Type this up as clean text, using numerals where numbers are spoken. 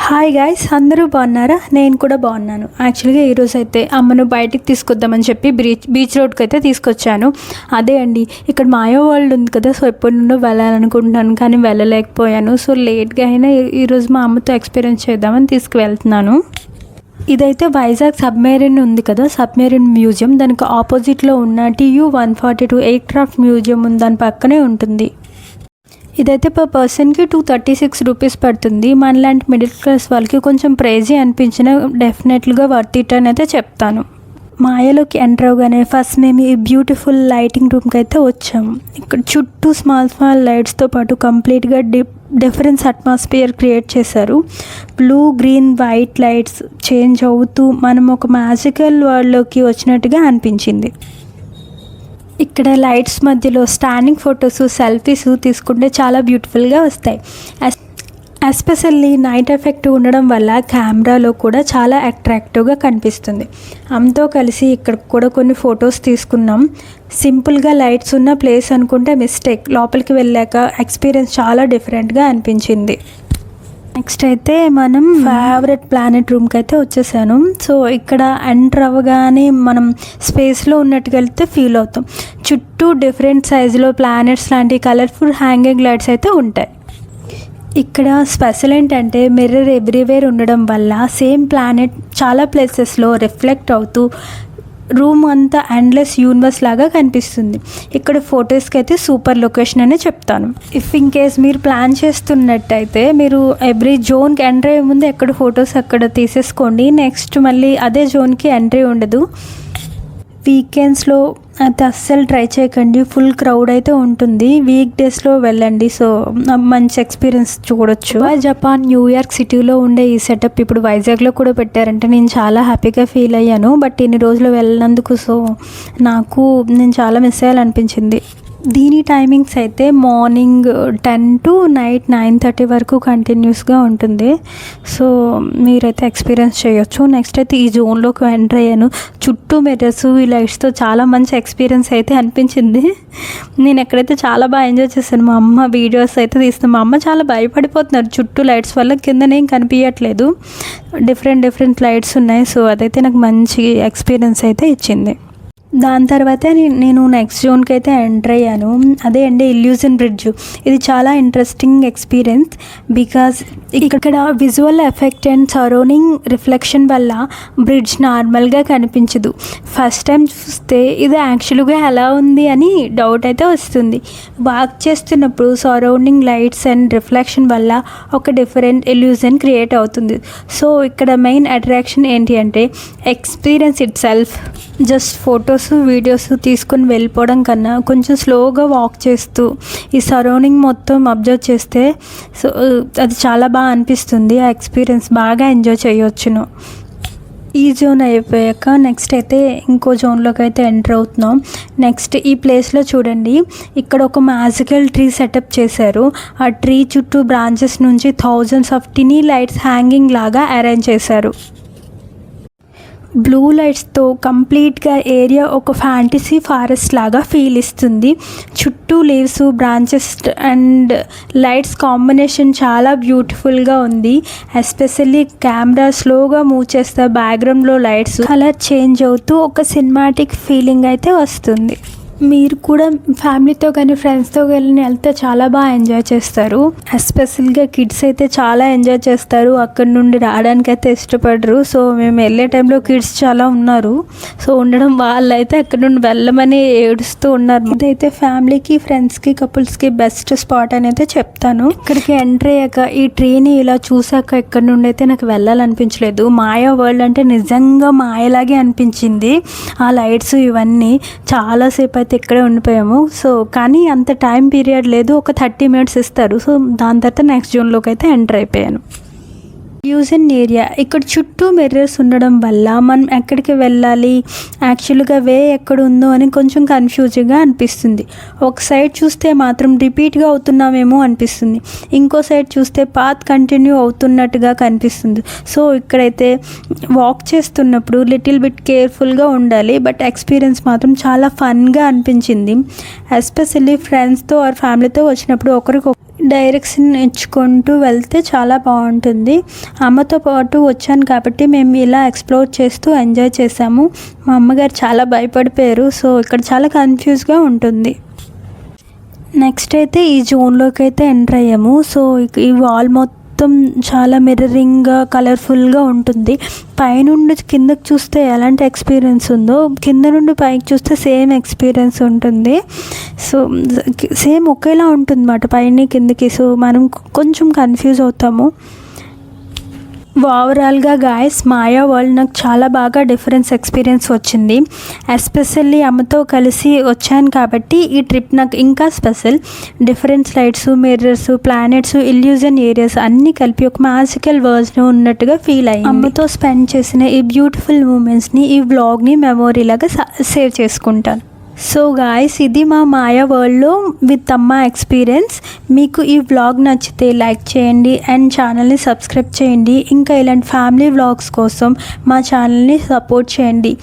Hi guys, అందరూ బాగున్నారా? నేను కూడా బాగున్నాను. యాక్చువల్గా ఈరోజు అయితే అమ్మను బయటికి తీసుకొద్దామని చెప్పి బీచ్ రోడ్కి అయితే తీసుకొచ్చాను. అదే అండి, ఇక్కడ మాయా వరల్డ్ ఉంది కదా, సో ఎప్పటి నుండో వెళ్ళాలనుకుంటున్నాను కానీ వెళ్ళలేకపోయాను. సో లేట్గా అయినా ఈరోజు మా అమ్మతో ఎక్స్పీరియన్స్ చేద్దామని తీసుకువెళ్తున్నాను. ఇదైతే వైజాగ్ సబ్మెరీన్ ఉంది కదా, సబ్మెరీన్ మ్యూజియం, దానికి ఆపోజిట్లో ఉన్న TU-142 ఎయిర్ క్రాఫ్ట్ మ్యూజియం ఉంది, దాని పక్కనే ఉంటుంది. ఇదైతే పర్ పర్సన్కి 236 రూపీస్ పడుతుంది. మనలాంటి మిడిల్ క్లాస్ వాళ్ళకి కొంచెం ప్రైజీ అనిపించిన డెఫినెట్గా వర్త్ ఇట్ అని అయితే చెప్తాను. మాయలోకి ఎంటర్ అవగానే ఫస్ట్ మేము ఈ బ్యూటిఫుల్ లైటింగ్ రూమ్కి అయితే వచ్చాము. ఇక్కడ చుట్టూ స్మాల్ లైట్స్తో పాటు కంప్లీట్గా డిఫరెన్స్ అట్మాస్ఫియర్ క్రియేట్ చేశారు. Blue, green, white lights change అవుతూ మనం ఒక మ్యాజికల్ వరల్డ్లోకి వచ్చినట్టుగా అనిపించింది. ఇక్కడ లైట్స్ మధ్యలో స్టాండింగ్ ఫొటోస్, సెల్ఫీస్ తీసుకుంటే చాలా బ్యూటిఫుల్గా వస్తాయి. ఎస్పెషల్లీ నైట్ ఎఫెక్ట్ ఉండడం వల్ల కెమెరాలో కూడా చాలా అట్రాక్టివ్గా కనిపిస్తుంది. అమ్మతో కలిసి ఇక్కడ కూడా కొన్ని ఫొటోస్ తీసుకున్నాం. సింపుల్గా లైట్స్ ఉన్న ప్లేస్ అనుకుంటే మిస్టేక్. లోపలికి వెళ్ళాక ఎక్స్పీరియన్స్ చాలా డిఫరెంట్గా అనిపించింది. నెక్స్ట్ అయితే మనం ఫేవరెట్ ప్లానెట్ రూమ్కి అయితే వచ్చేసాను. సో ఇక్కడ ఎంటర్ అవ్వగానే మనం స్పేస్లో ఉన్నట్టుగా వెళ్తే ఫీల్ అవుతాం. చుట్టూ డిఫరెంట్ సైజులో ప్లానెట్స్ లాంటి కలర్ఫుల్ హ్యాంగింగ్ లైట్స్ అయితే ఉంటాయి. ఇక్కడ స్పెషల్ ఏంటంటే మిర్రర్ ఎవ్రీవేర్ ఉండడం వల్ల సేమ్ ప్లానెట్ చాలా ప్లేసెస్లో రిఫ్లెక్ట్ అవుతూ రూమ్ అంతా ఎండ్లెస్ యూనివర్స్ లాగా కనిపిస్తుంది. ఇక్కడ ఫొటోస్కి అయితే సూపర్ లొకేషన్ అనే చెప్తాను. ఇఫ్ ఇన్ కేస్ మీరు ప్లాన్ చేస్తున్నట్టయితే మీరు ఎవ్రీ జోన్కి ఎంట్రీ అయ్యే ముందు ఎక్కడ ఫొటోస్ అక్కడ తీసేసుకోండి. నెక్స్ట్ మళ్ళీ అదే జోన్కి ఎంట్రీ ఉండదు. వీకెండ్స్లో అయితే అస్సలు ట్రై చేయకండి, ఫుల్ క్రౌడ్ అయితే ఉంటుంది. వీక్ డేస్లో వెళ్ళండి, సో మంచి ఎక్స్పీరియన్స్ చూడొచ్చు. జపాన్ న్యూయార్క్ సిటీలో ఉండే ఈ సెటప్ ఇప్పుడు వైజాగ్లో కూడా పెట్టారంటే నేను చాలా హ్యాపీగా ఫీల్ అయ్యాను. బట్ ఇన్ని రోజులు వెళ్ళినందుకు సో నేను చాలా మిస్ అయ్యాలనిపించింది. దీని టైమింగ్స్ అయితే మార్నింగ్ 10 to నైట్ 9:30 వరకు కంటిన్యూస్గా ఉంటుంది. సో మీరైతే ఎక్స్పీరియన్స్ చేయొచ్చు. నెక్స్ట్ అయితే ఈ జోన్లోకి ఎంటర్ అయ్యాను. చుట్టూ మిర్రర్స్, ఈ లైట్స్తో చాలా మంచి ఎక్స్పీరియన్స్ అయితే అనిపించింది. నేను ఎక్కడైతే చాలా బాగా ఎంజాయ్ చేశాను. మా అమ్మ వీడియోస్ అయితే తీస్తాను. మా అమ్మ చాలా భయపడిపోతున్నారు చుట్టూ లైట్స్ వల్ల, కిందనేం కనిపించట్లేదు. డిఫరెంట్ లైట్స్ ఉన్నాయి. సో అదైతే నాకు మంచి ఎక్స్పీరియన్స్ అయితే ఇచ్చింది. దాని తర్వాత నేను నెక్స్ట్ జోన్కి అయితే ఎంటర్ అయ్యాను. అదే అండి ఇల్యూజన్ బ్రిడ్జ్. ఇది చాలా ఇంట్రెస్టింగ్ ఎక్స్పీరియన్స్ బికాజ్ ఇక్కడ visual effect and surrounding reflection వల్ల బ్రిడ్జ్ నార్మల్గా కనిపించదు. ఫస్ట్ టైం చూస్తే ఇది యాక్చువల్గా ఎలా ఉంది అని డౌట్ అయితే వస్తుంది. వాక్ చేస్తున్నప్పుడు సరౌండింగ్ లైట్స్ అండ్ రిఫ్లెక్షన్ వల్ల ఒక డిఫరెంట్ ఇల్యూజన్ క్రియేట్ అవుతుంది. సో ఇక్కడ మెయిన్ అట్రాక్షన్ ఏంటి అంటే experience it self. Just photos, videos తీసుకొని వెళ్ళిపోవడం కన్నా కొంచెం స్లోగా వాక్ చేస్తూ ఈ సరౌండింగ్ మొత్తం అబ్జర్వ్ చేస్తే సో అది చాలా బాగా అనిపిస్తుంది. ఆ ఎక్స్పీరియన్స్ బాగా ఎంజాయ్ చేయవచ్చును. ఈ జోన్ అయిపోయాక నెక్స్ట్ అయితే ఇంకో జోన్లోకి అయితే ఎంటర్ అవుతున్నాం. నెక్స్ట్ ఈ ప్లేస్లో చూడండి, ఇక్కడ ఒక మ్యాజికల్ ట్రీ సెటప్ చేశారు. ఆ ట్రీ చుట్టూ బ్రాంచెస్ నుంచి thousands of tiny lights hanging లాగా అరేంజ్ చేశారు. బ్లూ లైట్స్తో కంప్లీట్గా ఏరియా ఒక ఫ్యాంటసీ ఫారెస్ట్ లాగా ఫీల్ ఇస్తుంది. చుట్టూ leaves, branches and lights combination చాలా బ్యూటిఫుల్గా ఉంది. ఎస్పెషల్లీ కెమెరా స్లోగా మూవ్ చేస్తే బ్యాక్గ్రౌండ్లో లైట్స్ కలర్ చేంజ్ అవుతూ ఒక సినిమాటిక్ ఫీలింగ్ అయితే వస్తుంది. మీరు కూడా ఫ్యామిలీతో కానీ ఫ్రెండ్స్తో కానీ వెళ్తే చాలా బాగా ఎంజాయ్ చేస్తారు. ఎస్పెషల్గా కిడ్స్ అయితే చాలా ఎంజాయ్ చేస్తారు. అక్కడ నుండి రావడానికి అయితే ఇష్టపడరు. సో మేము వెళ్ళే టైంలో కిడ్స్ చాలా ఉన్నారు. సో ఉండడం వాళ్ళైతే అక్కడ నుండి వెళ్ళమని ఏడుస్తూ ఉన్నారు. ఇదైతే ఫ్యామిలీకి, ఫ్రెండ్స్కి, కపుల్స్కి బెస్ట్ స్పాట్ అని అయితే చెప్తాను. ఇక్కడికి ఎంటర్ అయ్యాక ఈ ట్రీని ఇలా చూసాక ఇక్కడ నుండి అయితే నాకు వెళ్ళాలనిపించలేదు. మాయా వరల్డ్ అంటే నిజంగా మాయలాగే అనిపించింది. ఆ లైట్స్ ఇవన్నీ చాలాసేపు అయితే ఇక్కడే ఉండిపోయాము. సో కానీ అంత టైం పీరియడ్ లేదు, ఒక 30 minutes ఇస్తారు. సో దాని తర్వాత నెక్స్ట్ జోన్లోకి అయితే ఎంటర్ అయిపోయాను. యూజన్ ఏరియా. ఇక్కడ చుట్టూ మిర్రర్స్ ఉండడం వల్ల మనం ఎక్కడికి వెళ్ళాలి, యాక్చువల్గా వే ఎక్కడ ఉందో అని కొంచెం కన్ఫ్యూజింగ్గా అనిపిస్తుంది. ఒక సైడ్ చూస్తే మాత్రం రిపీట్గా అవుతున్నామేమో అనిపిస్తుంది, ఇంకో సైడ్ చూస్తే పాత్ కంటిన్యూ అవుతున్నట్టుగా కనిపిస్తుంది. సో ఇక్కడైతే వాక్ చేస్తున్నప్పుడు లిటిల్ బిట్ కేర్ఫుల్గా ఉండాలి. బట్ ఎక్స్పీరియన్స్ మాత్రం చాలా ఫన్గా అనిపించింది. ఎస్పెషల్లీ ఫ్రెండ్స్తో ఆర్ ఫ్యామిలీతో వచ్చినప్పుడు ఒకరికి డైరెక్షన్ ఇచ్చుకుంటూ వెళ్తే చాలా బాగుంటుంది. అమ్మతో పాటు వచ్చాను కాబట్టి మేము ఇలా ఎక్స్ప్లోర్ చేస్తూ ఎంజాయ్ చేసాము. మా అమ్మగారు చాలా భయపడిపోయారు. సో ఇక్కడ చాలా కన్ఫ్యూజ్గా ఉంటుంది. నెక్స్ట్ అయితే ఈ జోన్లోకి అయితే ఎంటర్ అయ్యాము. సో ఈ వాల్ మొత్తం చాలా మిర్రరింగ్గా కలర్ఫుల్గా ఉంటుంది. పైనుండి కిందకి చూస్తే ఎలాంటి ఎక్స్పీరియన్స్ ఉందో కింద నుండి పైకి చూస్తే సేమ్ ఎక్స్పీరియన్స్ ఉంటుంది. సో సేమ్ ఒకేలా ఉంటుంది అన్నమాట పైన కిందకి. సో మనం కొంచెం కన్ఫ్యూజ్ అవుతాము. ఓవరాల్గా గాయస్ మాయా వరల్డ్ నాకు చాలా బాగా డిఫరెన్స్ ఎక్స్పీరియన్స్ వచ్చింది. ఎస్పెషల్లీ అమ్మతో కలిసి వచ్చాను కాబట్టి ఈ ట్రిప్ నాకు ఇంకా special. Different slides, mirrors, planets, illusion areas అన్నీ కలిపి ఒక మ్యాజికల్ వరల్డ్స్ ఉన్నట్టుగా ఫీల్ అయ్యింది. అమ్మతో స్పెండ్ చేసిన ఈ బ్యూటిఫుల్ మూమెంట్స్ని ఈ వ్లాగ్ని మెమోరీలాగా సేవ్ చేసుకుంటాను. సో గాయస్ ఇది మా మాయా వరల్డ్లో విత్ అమ్మ ఎక్స్పీరియన్స్. మీకు ఈ వ్లాగ్ నచ్చితే లైక్ చేయండి అండ్ ఛానల్ని సబ్స్క్రైబ్ చేయండి. ఇంకా ఇలాంటి ఫ్యామిలీ వ్లాగ్స్ కోసం మా ఛానల్ని సపోర్ట్ చేయండి.